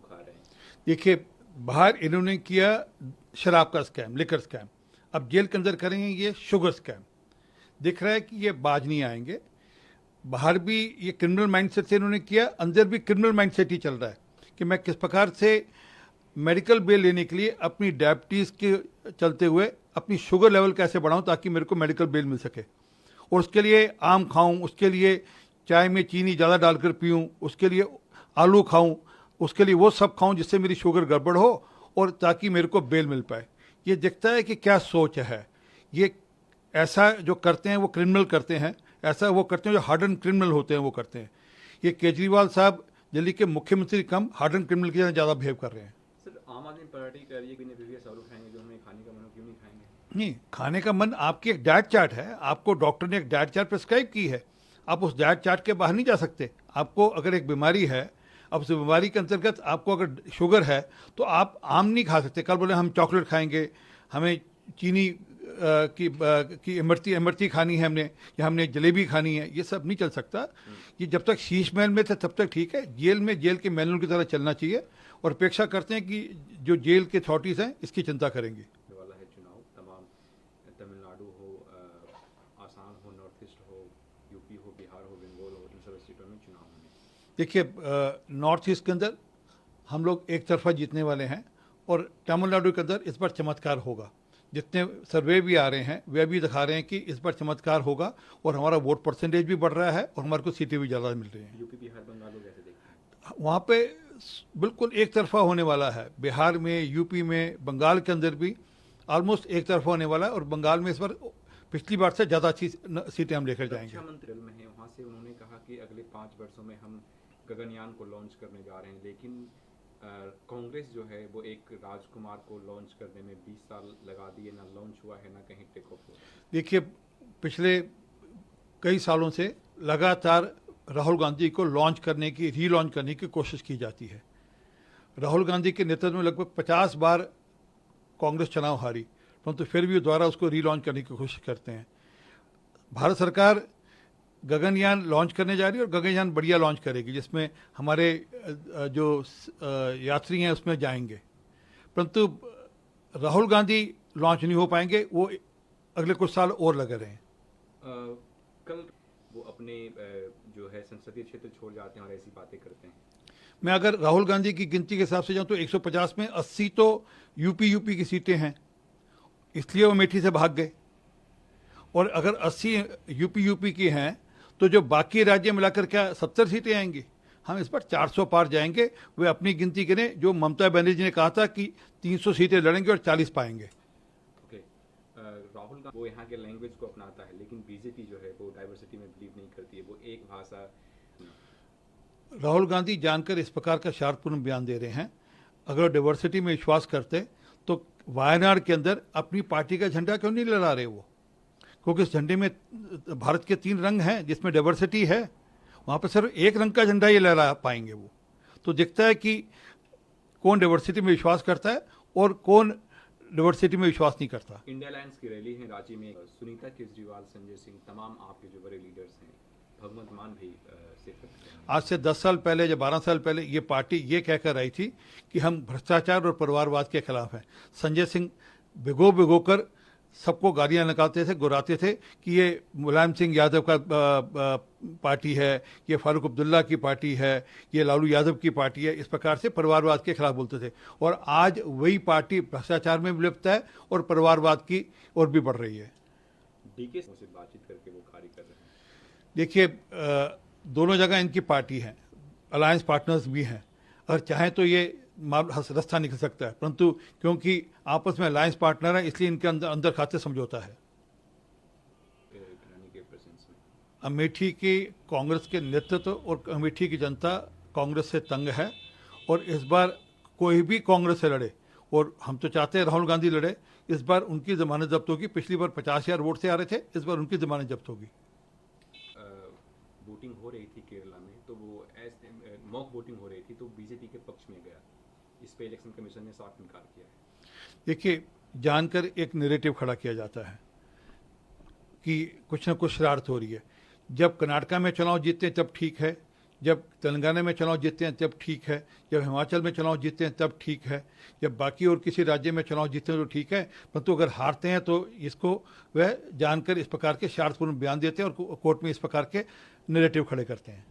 खा रहे हैं। देखिए, बाहर इन्होंने किया शराब का स्कैम, लिकर स्कैम, अब जेल के अंदर करेंगे ये शुगर स्कैम। दिख रहा है कि ये बाज नहीं आएंगे। बाहर भी ये क्रिमिनल माइंडसेट से इन्होंने किया, अंदर भी क्रिमिनल माइंडसेट ही चल रहा है कि मैं किस प्रकार से मेडिकल बिल लेने के लिए अपनी डायबिटीज़ के चलते हुए अपनी शुगर लेवल कैसे बढ़ाऊं ताकि मेरे को मेडिकल बिल मिल सके, और उसके लिए आम खाऊं, उसके लिए चाय में चीनी ज़्यादा डालकर पीऊं, उसके लिए आलू खाऊं, उसके लिए वो सब खाऊं जिससे मेरी शुगर गड़बड़ हो और ताकि मेरे को बेल मिल पाए। ये दिखता है कि क्या सोच है। ये ऐसा जो करते हैं वो क्रिमिनल करते हैं, ऐसा वो करते हैं जो हार्डन क्रिमिनल होते हैं वो करते हैं। ये केजरीवाल साहब दिल्ली के मुख्यमंत्री कम हार्डन क्रिमिनल की तरह ज़्यादा बिहेव कर रहे हैं। सर, आम आदमी पार्टी कह रही है कि प्रीवियस आलू खाएंगे, जो हमें खाने का मन हो क्यों नहीं खाएंगे? नहीं, खाने का मन आपकी एक डाइट चार्ट है, आपको डॉक्टर ने एक डाइट चार्ट प्रिस्क्राइब की है, आप उस डाइट चार्ट के बाहर नहीं जा सकते। आपको अगर एक बीमारी है, अब उस बीमारी के अंतर्गत आपको अगर शुगर है तो आप आम नहीं खा सकते। कल बोले हम चॉकलेट खाएंगे, हमें चीनी की इमरती इमरती खानी है हमने, या हमने जलेबी खानी है, ये सब नहीं चल सकता। ये जब तक शीश महल में थे तब तक ठीक है, जेल में जेल के मैनुअल की तरह चलना चाहिए, और अपेक्षा करते हैं कि जो जेल के अथॉरिटीज़ हैं इसकी चिंता करेंगी। वाला है चुनाव, तमाम तमिलनाडु हो, आसाम हो, नॉर्थ ईस्ट हो, यूपी हो, बिहार हो, बंगाल हो, इन सब स्टेटों में चुनाव होंगे। देखिए, नॉर्थ ईस्ट के अंदर हम लोग एक तरफा जीतने वाले हैं, और तमिलनाडु के अंदर इस बार चमत्कार होगा। जितने सर्वे भी आ रहे हैं वे भी दिखा रहे हैं कि इस बार चमत्कार होगा, और हमारा वोट परसेंटेज भी बढ़ रहा है और हमारे को सीटें भी ज़्यादा मिल रही हैं। यूपी, बिहार, बंगाल कैसे देखते हैं? वहाँ पे बिल्कुल एक तरफा होने वाला है। बिहार में, यूपी में, बंगाल के अंदर भी ऑलमोस्ट एक तरफा होने वाला है, और बंगाल में इस बार पिछली बार से ज़्यादा अच्छी सीटें हम लेकर जाएंगे। रक्षा मंत्री में है, वहाँ से उन्होंने कहा कि अगले 5 वर्षों में हम गगनयान को लॉन्च करने जा रहे हैं, लेकिन कांग्रेस जो है वो एक राजकुमार को लॉन्च करने में 20 साल लगा दिए, ना लॉन्च हुआ है ना कहीं टेक ऑफ हुआ। देखिए, पिछले कई सालों से लगातार राहुल गांधी को लॉन्च करने की, रीलॉन्च करने की कोशिश की जाती है। राहुल गांधी के नेतृत्व में लगभग 50 बार कांग्रेस चुनाव हारी, परंतु फिर भी दोबारा उसको रीलॉन्च करने की कोशिश करते हैं। भारत सरकार गगनयान लॉन्च करने जा रही है, और गगनयान बढ़िया लॉन्च करेगी जिसमें हमारे जो यात्री हैं उसमें जाएंगे, परंतु राहुल गांधी लॉन्च नहीं हो पाएंगे, वो अगले कुछ साल और लगे रहें। कल वो अपने जो है संसदीय क्षेत्र छोड़ जाते हैं और ऐसी बातें करते हैं। मैं अगर राहुल गांधी की गिनती के हिसाब से जाऊं तो 150 में 80 तो यूपी की सीटें हैं, इसलिए वो अमेठी से भाग गए। और अगर 80 यूपी की हैं तो जो बाकी राज्य मिलाकर क्या 70 सीटें आएंगी? हम इस पर 400 पार जाएंगे। वे अपनी गिनती करें, जो ममता बनर्जी ने कहा था कि 300 सीटें लड़ेंगे और 40 पाएंगे। ओके, राहुल गांधी वो यहाँ के लैंग्वेज को अपनाता है, लेकिन बीजेपी जो है वो डाइवर्सिटी में बिलीव नहीं करती है, वो एक भाषा। राहुल गांधी जानकर इस प्रकार का शार्दपूर्ण बयान दे रहे हैं। अगर डाइवर्सिटी में विश्वास करते तो वायनाड के अंदर अपनी पार्टी का झंडा क्यों नहीं लहरा रहे वो? क्योंकि इस झंडे में भारत के 3 रंग हैं जिसमें डाइवर्सिटी है, वहाँ पर सिर्फ एक रंग का झंडा ये लहरा पाएंगे वो। तो दिखता है कि कौन डाइवर्सिटी में विश्वास करता है और कौन डाइवर्सिटी में विश्वास नहीं करता। इंडिया अलायंस की रैली है रांची में, सुनीता केजरीवाल, संजय सिंह, तमाम आपके जो बड़े लीडर्स हैं, भगवंत मान भी आज से 10 साल पहले या 12 साल पहले ये पार्टी ये कहकर आई थी कि हम भ्रष्टाचार और परिवारवाद के खिलाफ हैं। संजय सिंह भिगो कर सबको गालियां लगाते थे, गुराते थे कि ये मुलायम सिंह यादव का पार्टी है, ये फारूक अब्दुल्ला की पार्टी है, ये लालू यादव की पार्टी है। इस प्रकार से परिवारवाद के खिलाफ बोलते थे, और आज वही पार्टी भ्रष्टाचार में भी लिप्त है और परिवारवाद की ओर भी बढ़ रही है। डीके से बातचीत करके वो कार्य कर रहे हैं। देखिए, दोनों जगह इनकी पार्टी है, अलायंस पार्टनर्स भी हैं, अगर चाहें तो ये रास्ता निकल सकता है, परंतु क्योंकि आपस में अलायंस पार्टनर है इसलिए इनके अंदर खाते समझौता है। अमेठी की कांग्रेस के नेतृत्व और अमेठी की जनता कांग्रेस से तंग है, और इस बार कोई भी कांग्रेस से लड़े, और हम तो चाहते हैं राहुल गांधी लड़े, इस बार उनकी जमानत जब्त होगी। पिछली बार 50,000 वोट से आ रहे थे, इस बार उनकी जमानत जब्त होगी। वोटिंग हो रही थी केरला में, तो वो मॉक वोटिंग हो रही थी, तो बीजेपी के पक्ष में गया। इस पे इलेक्शन कमीशन ने साफ इनकार किया है। देखिए, जानकर एक नैरेटिव खड़ा किया जाता है कि कुछ ना कुछ शरारत हो रही है। जब कर्नाटका में चुनाव जीतते हैं तब ठीक है, जब तेलंगाना में चुनाव जीतते हैं तब ठीक है, जब हिमाचल में चुनाव जीतते हैं तब ठीक है, जब बाकी और किसी राज्य में चुनाव जीतते हैं तो ठीक है, परंतु अगर हारते हैं तो इसको वह जानकर इस प्रकार के स्वार्थपूर्ण बयान देते हैं और कोर्ट में इस प्रकार के नैरेटिव खड़े करते हैं।